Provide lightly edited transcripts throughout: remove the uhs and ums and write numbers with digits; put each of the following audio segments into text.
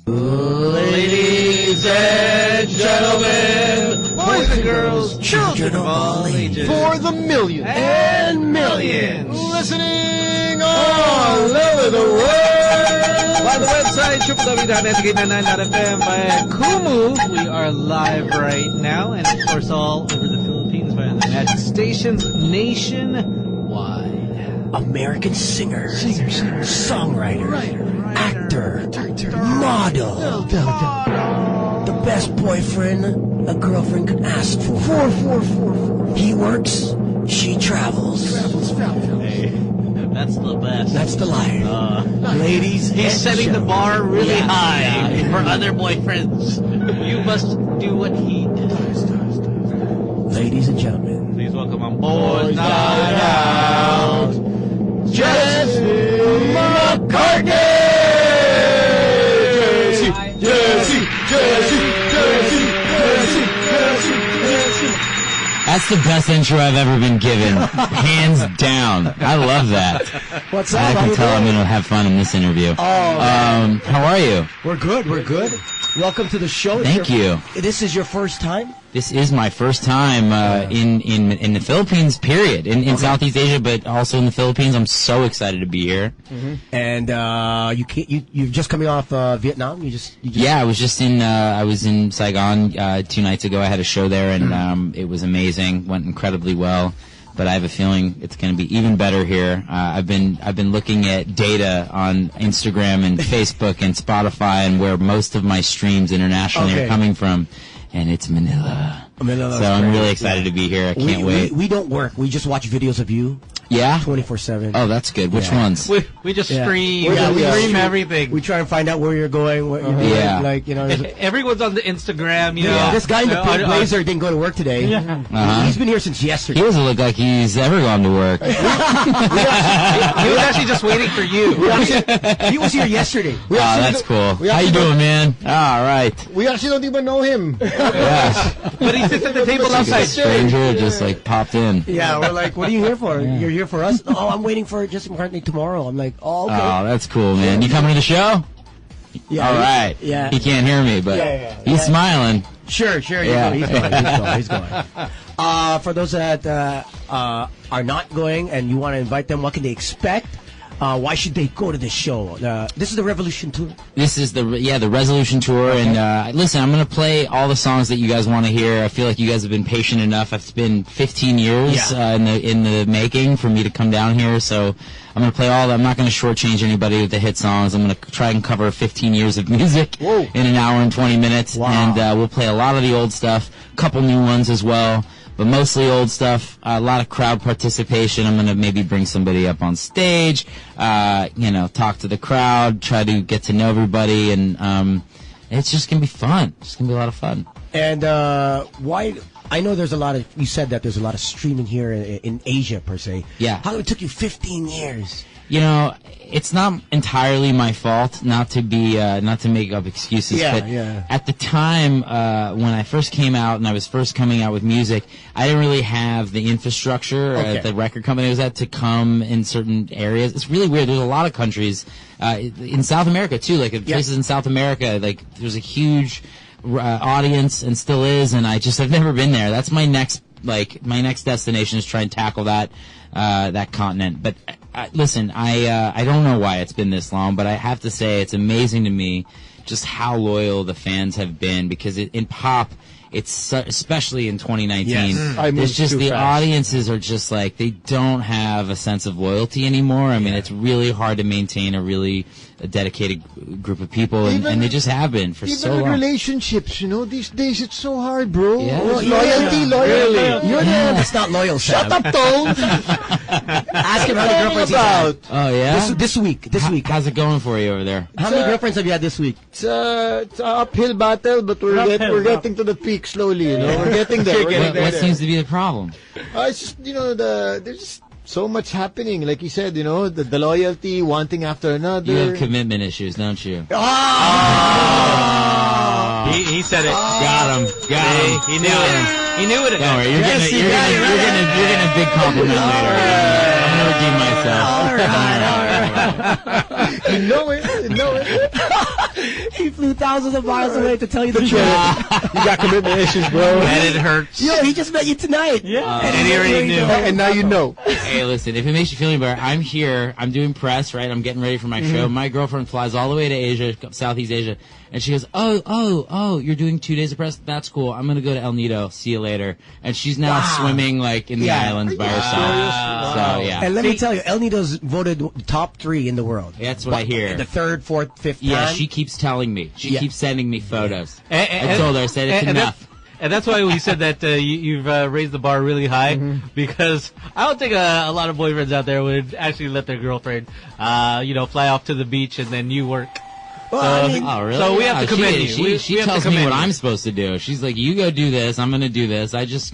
Ladies and gentlemen, boys and girls, children of all ages, for the millions and millions listening all over the world. By the website, www.netsgate99.fm, via Kumu. We are live right now, and of course all over the Philippines via the Net stations nationwide. American singer, songwriter, actor, model, the best boyfriend a girlfriend could ask for. He works, she travels. Hey, that's the best. That's the liar. Ladies, he's setting the bar really high for other boyfriends. You must do what he does. Ladies and gentlemen, please welcome on board Night Out, Jesse McCartney! Jesse. That's the best intro I've ever been given, hands down. I love that. What's up? I can tell I'm going to have fun in this interview. How are you? We're good. Welcome to the show. Thank you. This is your first time? This is my first time in the Philippines, period. In Southeast Asia, but also in the Philippines. I'm so excited to be here. Mm-hmm. And you're just coming off Vietnam? Yeah, I was just I was in Saigon 2 nights ago. I had a show there, and it was amazing. Went incredibly well. But I have a feeling it's going to be even better here. I've been looking at data on Instagram and Facebook and Spotify and where most of my streams internationally are coming from. And it's Manila. So I'm really excited to be here. I can't wait. We don't work. We just watch videos of you. Yeah? 24/7. Oh, that's good. Which ones? We just stream. We stream everything. We try and find out where you're going. What you're doing. Like, everyone's on the Instagram, you know. This guy in the pink blazer didn't go to work today. He's been here since yesterday. He doesn't look like he's ever gone to work. He was actually just waiting for you. He was here yesterday. Oh, that's cool. How you doing, man? All right. We actually don't even know him. Yeah. But he sits at the table outside. Stranger just like popped in. Yeah, we're like, what are you here for? You're here for us? Oh, I'm waiting for Jesse McCartney tomorrow. I'm like, oh, okay. Oh, that's cool, man. You coming to the show? Yeah. All right. Yeah. He can't hear me, but he's smiling. Sure. Yeah. He's going. For those that are not going and you want to invite them, what can they expect? Why should they go to this show? This is the Revolution Tour. This is the Resolution Tour, and listen, I'm gonna play all the songs that you guys want to hear. I feel like you guys have been patient enough. It's been 15 years in the making for me to come down here, so I'm gonna play all that. I'm not gonna shortchange anybody with the hit songs. I'm gonna try and cover 15 years of music in an hour and 20 minutes, and we'll play a lot of the old stuff, a couple new ones as well. But mostly old stuff, a lot of crowd participation. I'm going to maybe bring somebody up on stage, talk to the crowd, try to get to know everybody, and it's just going to be fun. It's going to be a lot of fun. And why? I know there's a lot of, you said that there's a lot of streaming here in Asia, per se. Yeah. How come it took you 15 years? You know, it's not entirely my fault, not to make up excuses, but at the time, when I first came out and I was first coming out with music, I didn't really have the infrastructure at the record company I was at to come in certain areas. It's really weird. There's a lot of countries, in South America too, like places in South America, like there's a huge audience and still is, and I've never been there. That's my next destination is try and tackle that continent. But listen, I don't know why it's been this long, but I have to say it's amazing to me just how loyal the fans have been, because in pop, it's especially in 2019, it's just the audiences are just like, they don't have a sense of loyalty anymore. I mean, it's really hard to maintain a really dedicated group of people, and they just have been for so long. Even relationships, these days it's so hard, bro. Yeah. Loyalty. You're the one that's not loyal, Sam. Shut up, Tone. Ask him how many girlfriends he's had. Oh, yeah? This week. How's it going for you over there? How many girlfriends have you had this week? It's an uphill battle, but we're getting to the peak slowly, We're getting there. What seems to be the problem? It's just, there's just so much happening. Like you said, the loyalty, one thing after another. You have commitment issues, don't you? He said it. Got him. He knew it. He knew it. Don't worry, you're getting a big compliment later. I'm gonna redeem myself. All right. You know it. You know it. He flew thousands of miles away to tell you the truth. You got commitment issues, bro. And it hurts. Yo, he just met you tonight. Yeah. And he already knew. And now you know. Hey, listen, if it makes you feel any better, I'm here. I'm doing press, right? I'm getting ready for my show. My girlfriend flies all the way to Asia, Southeast Asia, and she goes, oh, you're doing 2 days of press? That's cool. I'm going to go to El Nido. See you later. And she's now swimming, like, in the islands by herself. So, yeah. And let me tell you, El Nido's voted top 3 in the world. That's what I hear. The 3rd, 4th, 5th Yeah, time. she keeps telling me. She keeps sending me photos. And- I told her, I said, it's enough. And that's why we said that you've raised the bar really high, because I don't think a lot of boyfriends out there would actually let their girlfriend, fly off to the beach and then you work. Well, I mean, Oh, really? So we have to commend you. She We have to tells me commend what you. I'm supposed to do. She's like, you go do this. I'm going to do this. This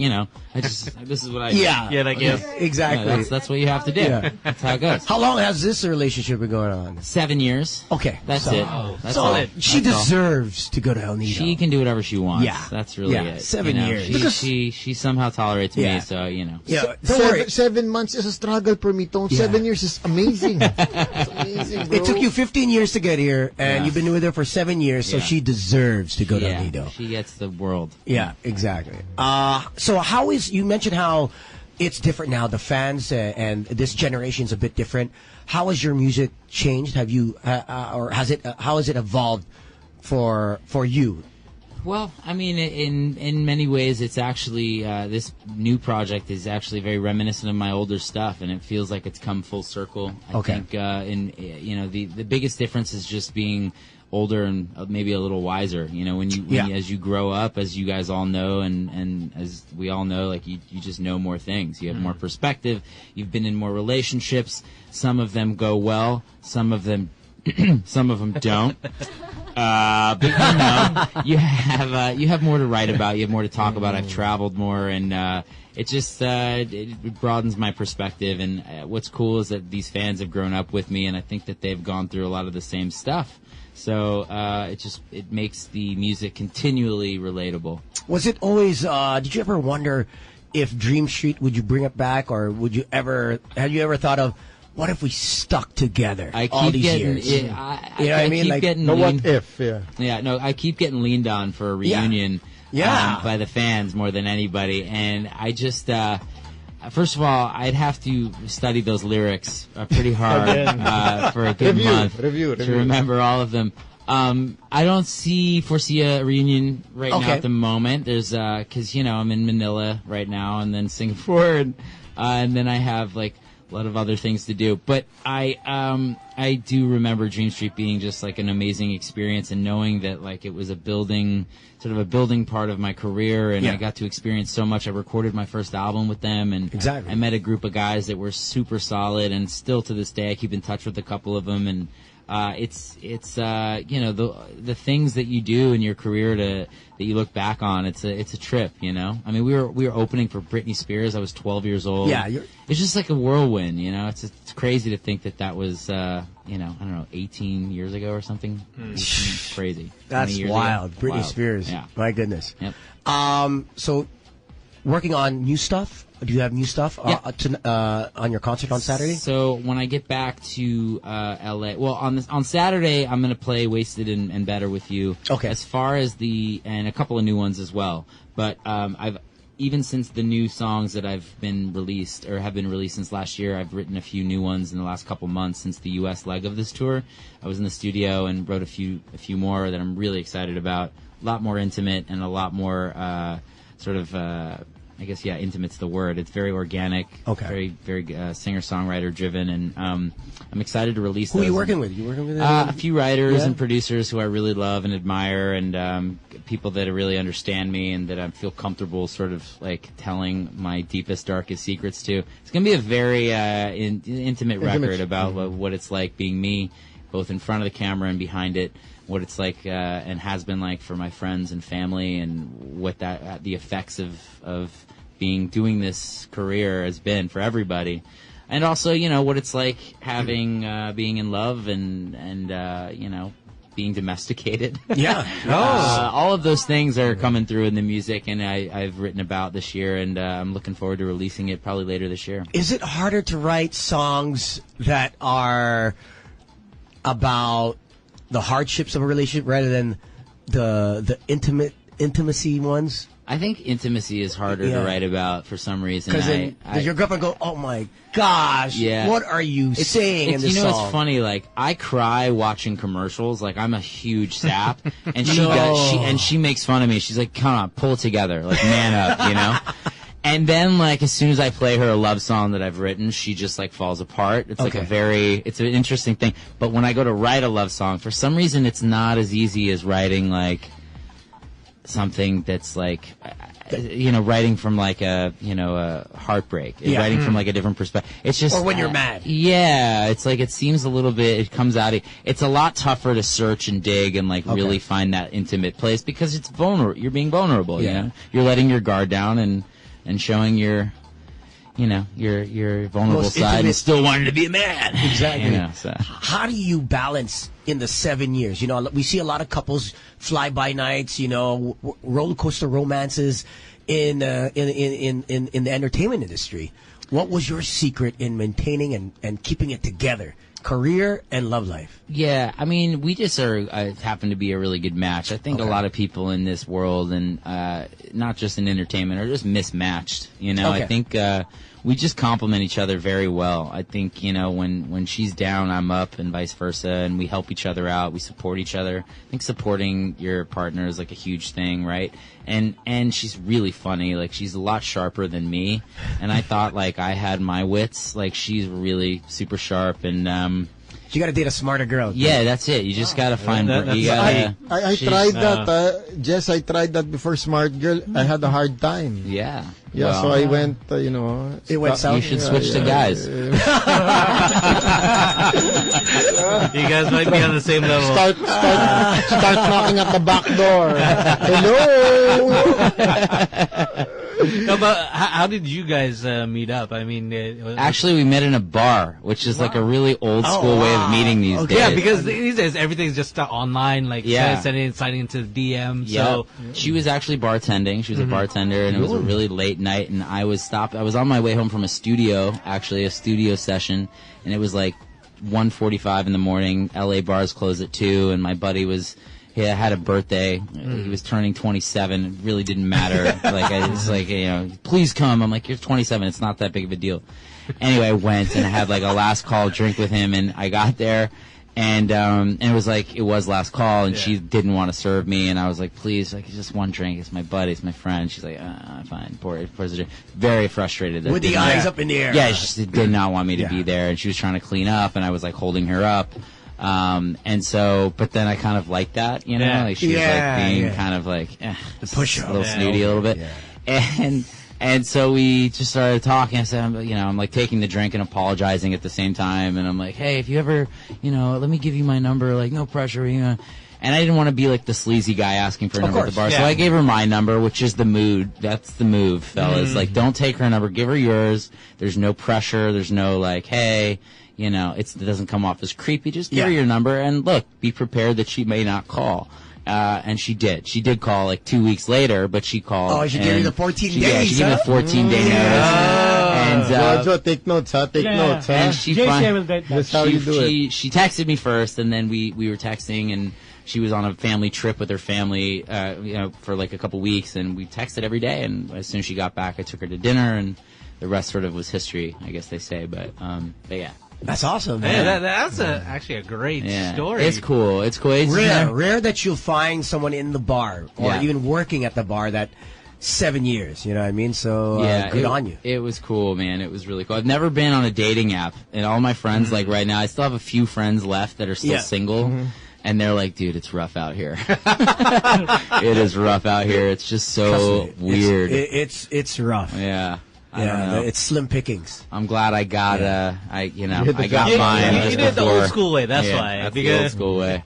is what I do. Yeah, like, yes. exactly. Yeah, that's what you have to do. Yeah. That's how it goes. How long has this relationship been going on? 7 years. Okay. That's so, it. That's so all. she That's all. deserves to go to El Nido. She can do whatever she wants. Yeah. That's really Yeah, it. 7 years. She somehow tolerates Yeah. me, so, Yeah, don't worry. 7 months is a struggle for me, Tone. Yeah. 7 years is amazing. It's amazing, bro. It took you 15 years to get here, and you've been with her for 7 years, so Yeah. she deserves to go to El Yeah, Nido. she gets the world. Yeah, exactly. So how is, you mentioned how it's different now, the fans and this generation's a bit different. How has your music changed? Have you, or has it, how has it evolved for you? Well, I mean, in many ways, it's actually this new project is actually very reminiscent of my older stuff, and it feels like it's come full circle. I think the biggest difference is just being older and maybe a little wiser. When as you grow up, as you guys all know, and as we all know, like you just know more things. You have more perspective. You've been in more relationships. Some of them go well. Some of them don't. But you have more to write about. You have more to talk about. I've traveled more, and it just it broadens my perspective. And what's cool is that these fans have grown up with me, and I think that they've gone through a lot of the same stuff. So it makes the music continually relatable. Was it always, did you ever wonder if Dream Street, would you bring it back, or have you ever thought of, what if we stuck together all these years? You know what I mean? Like, No, what if? Yeah. Yeah, no, I keep getting leaned on for a reunion by the fans more than anybody. And I just, first of all, I'd have to study those lyrics pretty hard for a good month Review. to remember all of them. I don't foresee a reunion right now at the moment. There's, cause I'm in Manila right now and then Singapore and then I have like a lot of other things to do. But I do remember Dream Street being just like an amazing experience, and knowing that like it was a building part of my career, and I got to experience so much. I recorded my first album with them, and I met a group of guys that were super solid, and still to this day I keep in touch with a couple of them. And it's the things that you do in your career that you look back on. It's a trip, I mean, we were opening for Britney Spears. I was 12 years old. Yeah, it's just like a whirlwind, It's crazy to think that was I don't know, 18 years ago or something. It's crazy. That's wild. Ago. Britney Spears. Yeah. My goodness. Yep. So working on new stuff. Do you have new stuff on your concert on Saturday? So when I get back to LA, well, on Saturday I'm going to play Wasted and Better with you. Okay. As far as and a couple of new ones as well. But I've even since the new songs that have been released since last year, I've written a few new ones in the last couple months since the U.S. leg of this tour. I was in the studio and wrote a few more that I'm really excited about. A lot more intimate and a lot more I guess, intimate's the word. It's very organic. Okay. Very, very singer-songwriter driven, and I'm excited to release Who those. are you working with? You working with a few writers Yeah. and producers who I really love and admire, and people that really understand me and that I feel comfortable sort of like telling my deepest, darkest secrets to. It's going to be a very intimate record about what it's like being me, both in front of the camera and behind it. What it's like and has been like for my friends and family, and what the effects of doing this career has been for everybody, and also what it's like having being in love and being domesticated. Yeah. All of those things are coming through in the music, and I've written about this year, and I'm looking forward to releasing it probably later this year. Is it harder to write songs that are about the hardships of a relationship rather than the intimacy ones? I think intimacy is harder to write about for some reason. Because your girlfriend go, oh my gosh, what are you saying in this song? It's funny, like, I cry watching commercials. Like, I'm a huge sap, and she makes fun of me. She's like, come on, pull it together, like, man up, you know? And then, like, as soon as I play her a love song that I've written, she just, like, falls apart. It's like it's an interesting thing. But when I go to write a love song, for some reason, it's not as easy as writing, like, something that's like, writing from like a heartbreak, writing from like a different perspective. It's just, or when you're mad. Yeah, it's like, it seems a little bit, it comes out, it's a lot tougher to search and dig and like really find that intimate place because it's vulnerable. You're being vulnerable, you know? You're letting your guard down and showing your vulnerable Most side intimate, and still wanting to be a man. Exactly. So. How do you balance in the 7 years? You know, we see a lot of couples fly-by nights, roller coaster romances in the entertainment industry. What was your secret in maintaining and keeping it together? Career and love life. Yeah, I mean, we just happen to be a really good match. I think a lot of people in this world, and not just in entertainment, are just mismatched. I think we just complement each other very well. I think, when she's down, I'm up, and vice versa, and we help each other out. We support each other. I think supporting your partner is like a huge thing, right? And she's really funny. Like, she's a lot sharper than me. And I thought, like, I had my wits. Like, she's really super sharp, and you got to date a smarter girl. Yeah, that's it. You just got to find. I tried that, Jess. I tried that before Smart Girl. I had a hard time. Yeah. Yeah, well, so I went, It went south. You should switch to guys. You guys might be on the same level. Start knocking at the back door. Hello. No, but how did you guys meet up? I mean, actually, we met in a bar, which is like a really old school way of meeting these days. Yeah, because these days everything's just online, like signing into the DM. So she was actually bartending. She was a bartender, and it was a really late night. And I was on my way home from a studio session, and it was like 1:45 in the morning. LA bars close at 2, and my buddy had a birthday. He was turning 27. It really didn't matter. Like, I was like, please come. I'm like, you're 27. It's not that big of a deal. Anyway, I went and I had like a last call drink with him, and I got there, and it was last call, and she didn't want to serve me, and I was like, please, like, just one drink. It's my buddy. It's my friend. She's like, fine. Pours a drink. Very frustrated. With the eyes up in the air. Yeah, she just did not want me to be there, and she was trying to clean up, and I was like holding her up. And so, but then I kind of liked that, like she was like being kind of like, the push a little snooty a little bit. And so we just started talking. I said, I'm like taking the drink and apologizing at the same time. And I'm like, hey, if you ever, let me give you my number, like, no pressure, And I didn't want to be like the sleazy guy asking for a number at the bar. So I gave her my number, which is the mood. That's the move, fellas. Like, don't take her number. Give her yours. There's no pressure. There's no like, hey, it doesn't come off as creepy. Just give her your number, and look, be prepared that she may not call. And she did. She did call like 2 weeks later, but she called. Oh, she gave you the 14 days. Yeah, she gave me the 14-day notice. And Joe, take notes, huh? Take notes, huh? And That's how you do it. She texted me first, and then we were texting, and she was on a family trip with her family, for like a couple weeks, and we texted every day. And as soon as she got back, I took her to dinner, and the rest sort of was history, I guess they say. But yeah. That's awesome, man. Yeah, that's actually a great story. It's cool. It's cool. It's rare that you'll find someone in the bar or even working at the bar that 7 years. You know what I mean? So good on you. It was cool, man. It was really cool. I've never been on a dating app, and all my friends, like right now, I still have a few friends left that are still single. And they're like, dude, it's rough out here. It is rough out here. It's just so weird. It's rough. Yeah. I don't know. It's slim pickings. I'm glad I got I got mine. You did the old school way. That's why. That's the old school way.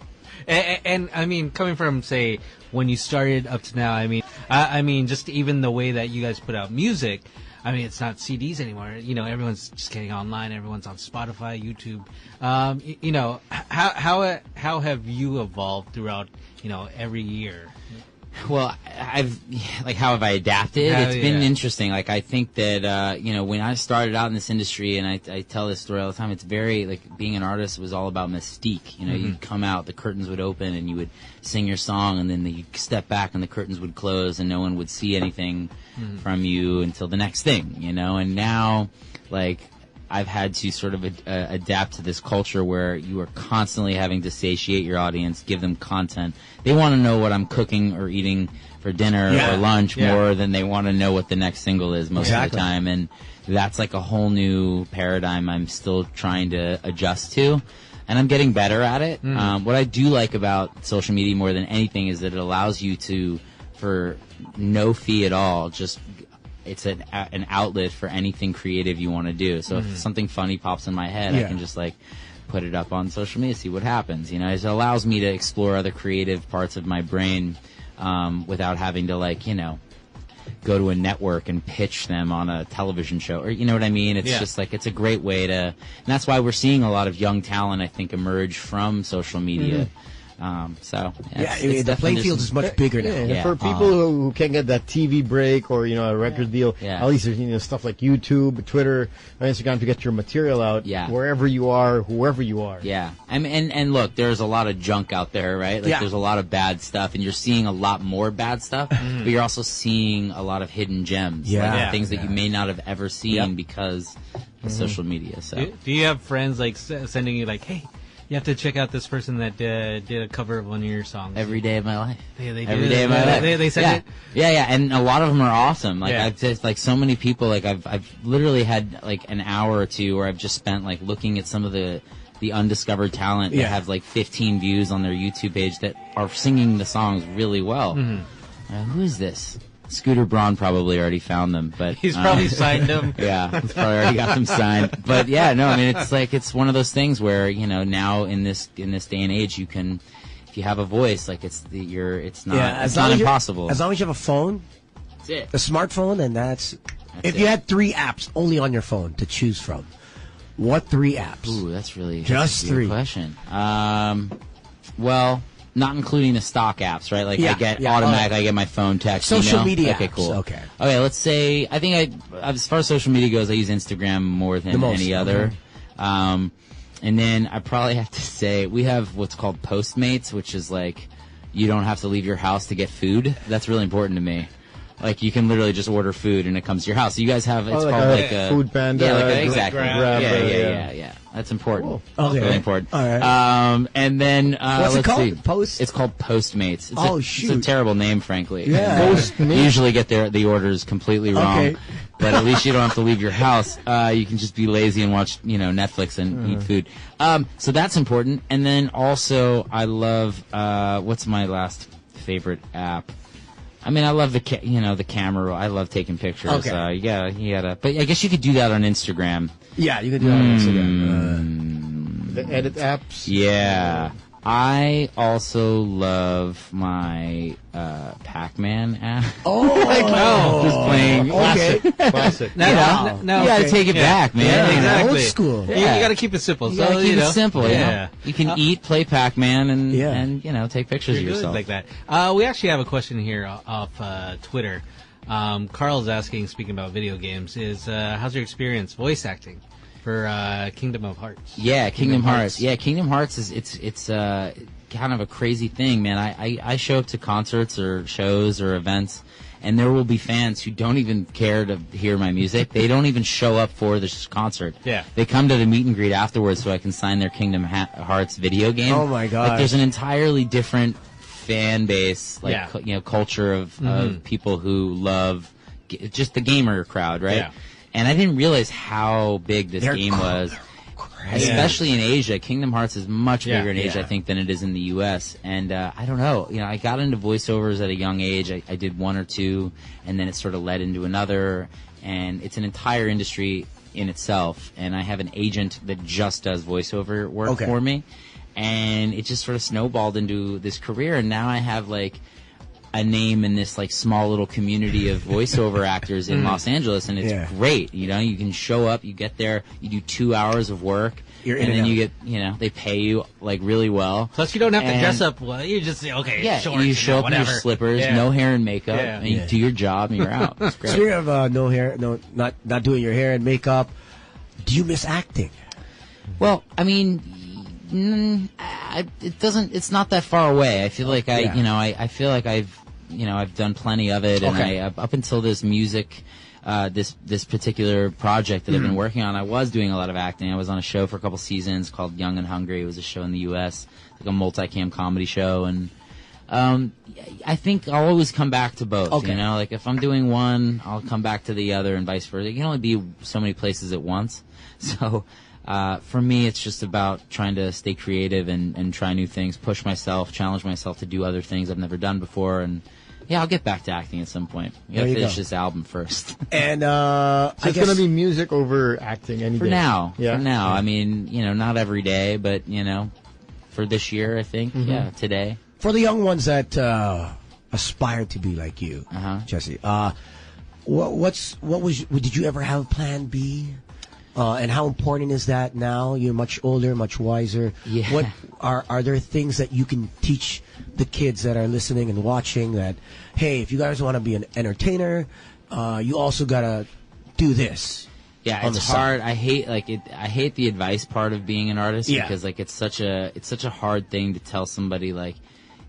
And I mean, coming from say when you started up to now, I mean, just even the way that you guys put out music. I mean, it's not CDs anymore. You know, everyone's just getting online. Everyone's on Spotify, YouTube. You know, how have you evolved throughout, you know, every year? Well, how have I adapted? It's been interesting. Like, I think that, you know, when I started out in this industry, and I tell this story all the time, it's very, like, being an artist was all about mystique. You know, you'd come out, the curtains would open, and you would sing your song, and then you'd step back, and the curtains would close, and no one would see anything from you until the next thing, you know? And now, like, I've had to sort of adapt to this culture where you are constantly having to satiate your audience, give them content. They want to know what I'm cooking or eating for dinner or lunch more than they want to know what the next single is most of the time. And that's like a whole new paradigm I'm still trying to adjust to. And I'm getting better at it. What I do like about social media more than anything is that it allows you to, for no fee at all, just it's an outlet for anything creative you want to do. So if something funny pops in my head, I can just like put it up on social media, see what happens. You know, it allows me to explore other creative parts of my brain without having to, like, you know, go to a network and pitch them on a television show, or you know what I mean? It's just like, it's a great way to, and that's why we're seeing a lot of young talent, I think, emerge from social media. The playing field is much bigger now. Yeah. For people who can't get that TV break or, you know, a record deal, at least there's, you know, stuff like YouTube, Twitter, Instagram to get your material out wherever you are, whoever you are. Yeah. And look, there's a lot of junk out there, right? Like there's a lot of bad stuff, and you're seeing a lot more bad stuff, but you're also seeing a lot of hidden gems. Like things that you may not have ever seen because of social media. So do you have friends like sending you like, hey, you have to check out this person that did a cover of one of your songs? Every day of my life. They Every day of my life. They send it? Yeah, and a lot of them are awesome. Like, I've just, like, so many people, like, I've literally had, like, an hour or two where I've just spent, like, looking at some of the undiscovered talent that have, like, 15 views on their YouTube page that are singing the songs really well. Who is this? Scooter Braun probably already found them, but he's probably signed them. Yeah, he's probably already got them signed. But yeah, no, I mean, it's like, it's one of those things where, you know, now in this day and age, you can, if you have a voice, like, it's not impossible. As long as you have a phone, that's it. A smartphone, and that's if you had 3 apps only on your phone to choose from, what 3 apps? Ooh, that's really just 3 question. Well, not including the stock apps, right? Like, I get automatic, I get my phone text. Social media Okay, apps. cool. Okay, let's say, I think as far as social media goes, I use Instagram more than any other. And then I probably have to say, we have what's called Postmates, which is like, you don't have to leave your house to get food. That's really important to me. Like, you can literally just order food and it comes to your house. So you guys have, it's called like a Food Panda. Yeah, exactly. Grab, yeah. That's important. Cool. Okay. Really important. All right. And then what's it called? See. It's called Postmates. Shoot. It's a terrible name, frankly. Yeah. Postmates. You usually get the orders completely wrong. Okay. But at least you don't have to leave your house. You can just be lazy and watch, you know, Netflix and eat food. So that's important. And then also, I love, what's my last favorite app? I mean, I love the camera. I love taking pictures. Okay. You gotta. But I guess you could do that on Instagram. Yeah, you can do that on Instagram. The edit apps. Yeah. I also love my Pac-Man app. Just playing. Okay. Classic. No, You gotta take it back, man. Yeah, exactly. Old school. You gotta keep it simple. You gotta keep you it know. simple. You Yeah. know? You can eat, play Pac-Man, and Yeah. take pictures of You're good yourself. like that. We actually have a question here off Twitter. Carl's asking, speaking about video games, is how's your experience voice acting for Kingdom of Hearts? Yeah, Kingdom Hearts. Yeah, Kingdom Hearts is it's kind of a crazy thing, man. I show up to concerts or shows or events, and there will be fans who don't even care to hear my music. They don't even show up for this concert. Yeah. They come to the meet and greet afterwards so I can sign their Kingdom Hearts video game. Oh my god! Like, there's an entirely different fan base, like culture of people who love just the gamer crowd, right? Yeah. And I didn't realize how big this game was. Especially in Asia. Kingdom Hearts is much bigger in Asia, I think, than it is in the U.S. And I don't know. You know, I got into voiceovers at a young age. I did 1 or 2, and then it sort of led into another. And it's an entire industry in itself. And I have an agent that just does voiceover work for me. And it just sort of snowballed into this career. And now I have, like, a name in this like small little community of voiceover actors in Los Angeles, and it's great. You know, you can show up, you get there, you do 2 hours of work. And then you get, you know, they pay you like really well. Plus, you don't have to dress up. Well, you just say, okay, shorts, you show up in your slippers, no hair and makeup, and you do your job, and you're out. It's great. Speaking of no hair, not doing your hair and makeup, do you miss acting? Well, I mean, it doesn't. It's not that far away. I feel like I feel like I've done plenty of it, and up until this music. This particular project that I've been working on, I was doing a lot of acting. I was on a show for a couple seasons called Young and Hungry. It was a show in the U.S., like a multicam comedy show, and I think I'll always come back to both. You know, like if I'm doing one, I'll come back to the other, and vice versa. You can only be so many places at once. So for me, it's just about trying to stay creative and try new things, push myself, challenge myself to do other things I've never done before, and yeah, I'll get back to acting at some point. You gotta finish this album first. And so it's gonna be music over acting any day. For now. I mean, you know, not every day, but you know, for this year, I think. Yeah, today. For the young ones that aspire to be like you, Jesse, did you ever have Plan B? And how important is that now? You're much older, much wiser. Yeah. What are there things that you can teach the kids that are listening and watching that, hey, if you guys want to be an entertainer, you also gotta do this. Yeah, it's hard. I hate the advice part of being an artist because like it's such a hard thing to tell somebody like,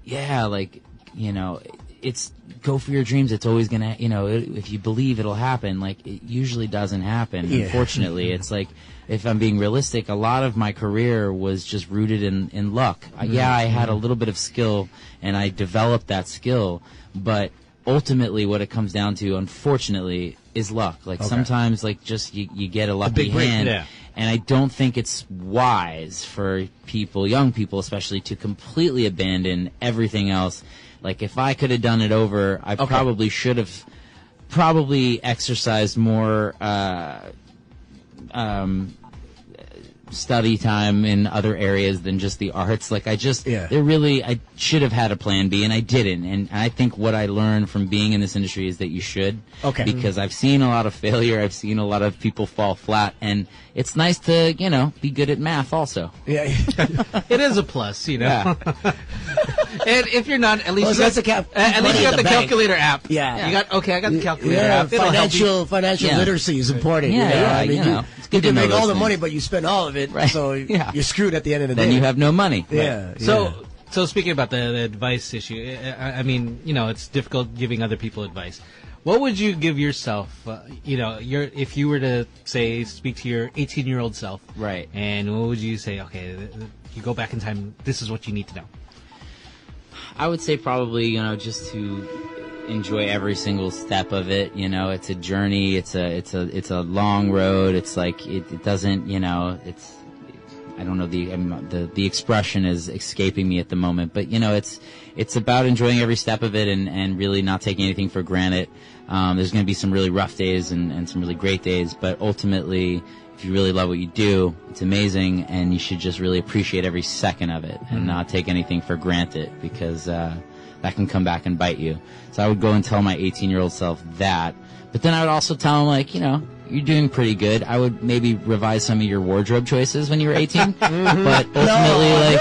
yeah, like, you know, it's go for your dreams. It's always gonna, you know, if you believe it'll happen. Like it usually doesn't happen. Unfortunately, it's like if I'm being realistic, a lot of my career was just rooted in luck. I had a little bit of skill and I developed that skill, but ultimately what it comes down to, unfortunately, is luck. Like sometimes, like just you get a lucky hand. And I don't think it's wise for people, young people especially, to completely abandon everything else. Like, if I could have done it over, I probably should have exercised more study time in other areas than just the arts. Like, I should have had a plan B, and I didn't. And I think what I learned from being in this industry is that you should. Because I've seen a lot of failure. I've seen a lot of people fall flat. And it's nice to, you know, be good at math also. Yeah. It is a plus, you know. Yeah. And if you're not, at least you got the calculator app. Yeah. I got the calculator app. Financial literacy is important. Yeah, you know? You can make all the money, but you spend all of it, so you're screwed at the end of the day. Then you have no money. Yeah. So speaking about the advice issue, I mean, you know, it's difficult giving other people advice. What would you give yourself, you know, if you were to, say, speak to your 18-year-old self? Right. And what would you say, okay, you go back in time, this is what you need to know? I would say probably, you know, just to enjoy every single step of it. You know, it's a journey. It's a long road. It's like, it doesn't, you know, I don't know, the expression is escaping me at the moment, but you know, it's about enjoying every step of it and really not taking anything for granted. There's going to be some really rough days and some really great days, but ultimately, if you really love what you do, it's amazing, and you should just really appreciate every second of it and not take anything for granted, because that can come back and bite you. So I would go and tell my 18-year-old self that, but then I would also tell him, like, you know, you're doing pretty good. I would maybe revise some of your wardrobe choices when you were 18, but ultimately,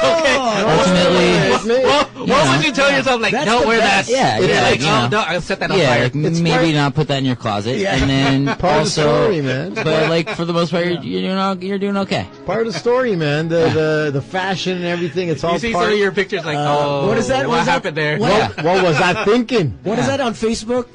what would you tell yourself? Like, don't wear that. Yeah, like, no, I'll set that on fire. Like, maybe not put that in your closet, and then part of the story, man. But like, for the most part, you're doing okay. Part of the story, man. The fashion and everything. It's all. You see some of your pictures, like, what is that? What happened there? What was I thinking? What is that on Facebook?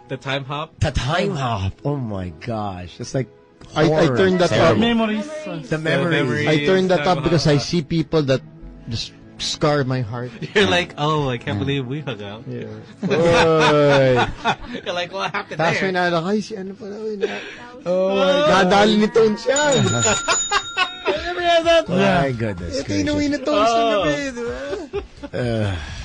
The time hop. The time hop. Oh my gosh, it's like I turned that up. Memories. The memories. I turned that up because I see people that just scar my heart. You're like, oh, I can't believe we hung out. Yeah. You're like, what happened Tapos there? may nalakay si ano pala. Oh my God, dahil nitong siya. My goodness.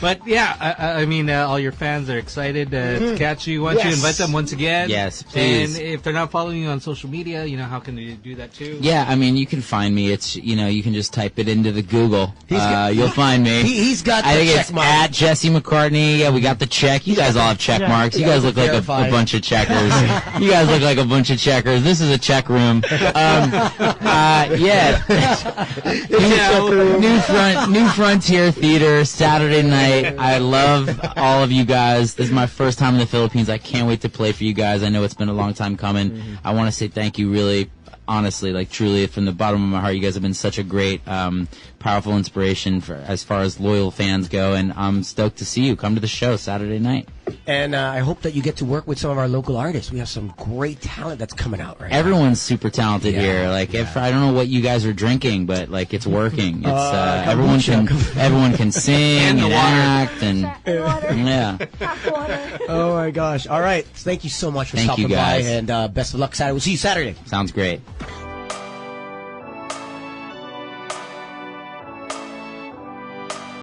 But yeah, I mean, all your fans are excited to catch you. Why don't you invite them once again? Yes, please. And if they're not following you on social media, how can they do that too? Yeah, I mean, you can find me. It's you can just type it into the Google. You'll find me. He's got. I the think check it's mark. at Jesse McCartney. Yeah, we got the check. You guys all have check marks. You guys look like a bunch of checkers. You guys look like a bunch of checkers. This is a check room. New Frontier Theater, Saturday night. I love all of you guys. This is my first time in the Philippines. I can't wait to play for you guys. I know it's been a long time coming. I want to say thank you, really, honestly, like truly, from the bottom of my heart. You guys have been such a great, powerful inspiration for as far as loyal fans go, and I'm stoked to see you. Come to the show Saturday night. And I hope that you get to work with some of our local artists. We have some great talent that's coming out right now. Everyone's super talented here. Like, if I don't know what you guys are drinking, but like it's working. It's everyone can sing and act and Oh my gosh! All right, thank you so much for stopping by, and best of luck Saturday. We'll see you Saturday. Sounds great.